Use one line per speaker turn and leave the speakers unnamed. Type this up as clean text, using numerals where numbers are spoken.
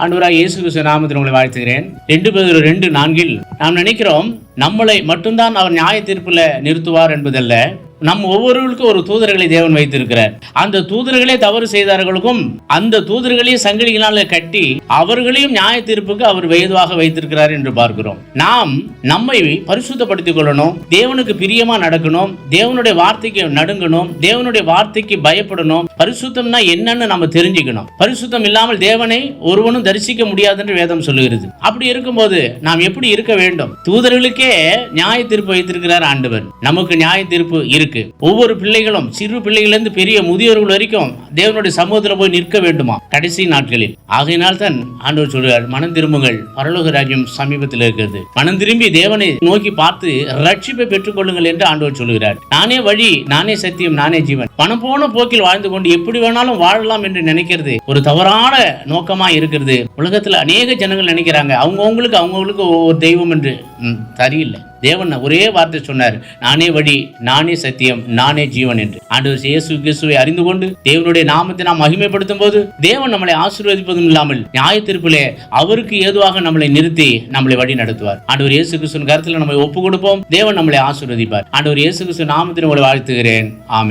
ஆண்டவராகிய இயேசு கிறிஸ்து நாமத்தில் உங்களை வாழ்த்துகிறேன். 2 பேதுரு 2:4 நாம் நினைக்கிறோம் நம்மளை மட்டும்தான் அவர் நியாய தீர்ப்புல நிறுத்துவார் என்பதல்ல, நம் ஒவ்வொருவருக்கும் ஒரு தூதர்களை தேவன் வைத்திருக்கிறார். அந்த தூதர்களே தவறு செய்தார்களுக்கும் அந்த தூதர்களையும் சங்கிலிகளால் கட்டி அவர்களையும் நியாய தீர்ப்புக்கு அவர் ஏதுவாக வைத்திருக்கிறார் என்று பார்க்கிறோம். நாம் நம்மை பரிசுத்தப்படுத்திக் கொள்ளணும், தேவனுக்கு பிரியமா நடக்கணும், தேவனுடைய வார்த்தைக்கு நடுங்கணும், தேவனுடைய வார்த்தைக்கு பயப்படணும். பரிசுத்தம்னா என்னன்னு நம்ம தெரிஞ்சுக்கணும். பரிசுத்தம் இல்லாமல் தேவனை ஒருவனும் தரிசிக்க முடியாது என்று வேதம் சொல்லுகிறது. அப்படி இருக்கும்போது நாம் எப்படி இருக்க வேண்டும்? தூதர்களுக்கே நியாய தீர்ப்பு வைத்திருக்கிறார் ஆண்டவர். நமக்கு நியாய தீர்ப்பு இருக்கு. ஒவ்வொரு பிள்ளைகளும், சிறு பிள்ளைகளிலிருந்து பெரிய முதியோர்கள் வரைக்கும் தேவனுடைய சமூகத்தில் போய் நிற்க வேண்டுமா கடைசி நாட்களில்? ஆகையினால் தான் ஆண்டவர் சொல்கிறார், மனம் திரும்புங்கள், பரலோக ராஜ்யம் சமீபத்தில் இருக்கிறது. மனம் திரும்பி தேவனை நோக்கி பார்த்து ரட்சிப்பை பெற்றுக் கொள்ளுங்கள் என்று ஆண்டவர் சொல்கிறார். நானே வழி, நானே சத்தியம், நானே ஜீவன். பணம் போன போக்கில் வாழ்ந்து கொண்டு எப்படி வேணாலும் வாழலாம் என்று நினைக்கிறது ஒரு தவறான நோக்கமா இருக்கிறது. உலகத்தில் அநேக ஜனங்கள் நினைக்கிறாங்க அவங்களுக்கு ஒரு தெய்வம் என்று. சரியில்லை. தேவன் ஒரே வார்த்தை சொன்னார், நானே வழி, நானே சத்தியம், நானே ஜீவன் என்று. ஆண்டவர் இயேசு கிறிஸ்துவை அறிந்து கொண்டு தேவனுடைய நாமத்தை நாம் மகிமைப்படுத்தும் போது தேவன் நம்மளை ஆசீர்வதிப்பதும் இல்லாமல் நியாய தீர்ப்பிலே அவருக்கு ஏதுவாக நம்மளை நிறுத்தி நம்மளை வழி நடத்துவார். ஆண்டவர் இயேசு கிறிஸ்துவின் கருத்தில் நம்மை ஒப்பு கொடுப்போம். தேவன் நம்மளை ஆசீர்வதிப்பார். ஆண்டவர் இயேசு கிறிஸ்து நாமத்தில் உங்களை வாழ்த்துகிறேன். ஆமென்.